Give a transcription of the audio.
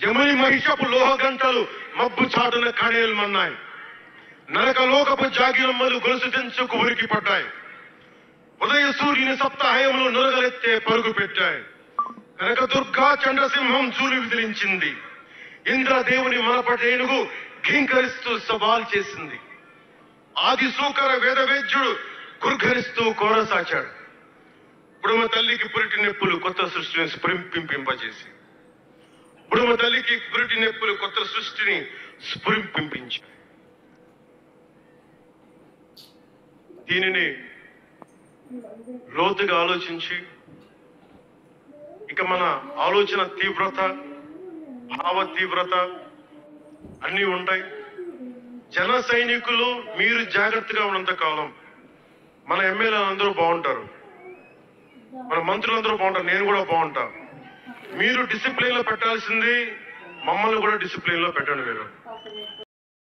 యముని మహిషపు లోహ గంటలు మబ్బు చాటున కణేల్మన్నాయి. నరకలోకపు జాగిరమ్మలు గొలుసు తెంచుకు ఉరికి పడ్డాయి. ఉదయ సూర్యుని సప్తాహయములు నురగలెత్తే పరుగు పెట్టాయి. కనక దుర్గా చంద్రసింహం చూలు విదిలించింది. ఇంద్రదేవుని మనపటేనుగు ఘీంకరిస్తూ సవాల్ చేసింది. ఆది సూకర వేదవేద్యుడు గుర్ఘరిస్తూ కోరసాచాడు. బుడమ తల్లికి పురిటి నొప్పులు కొత్త సృష్టిని స్ఫురింపింపజేసి బుడమ తల్లికి పురిటి నొప్పులు కొత్త సృష్టిని స్ఫురింపించాయి. దీనిని లోతుగా ఆలోచించి ఇక మన ఆలోచన తీవ్రత, భావ తీవ్రత అన్నీ ఉంటాయి. జన సైనికులు మీరు జాగ్రత్తగా ఉన్నంత కాలం మన ఎమ్మెల్యేలు అందరూ బాగుంటారు, మన మంత్రులందరూ బాగుంటారు, నేను కూడా బాగుంటా. మీరు డిసిప్లిన్ లో పెట్టాల్సింది మమ్మల్ని కూడా డిసిప్లిన్ లో పెట్టండి. మీరు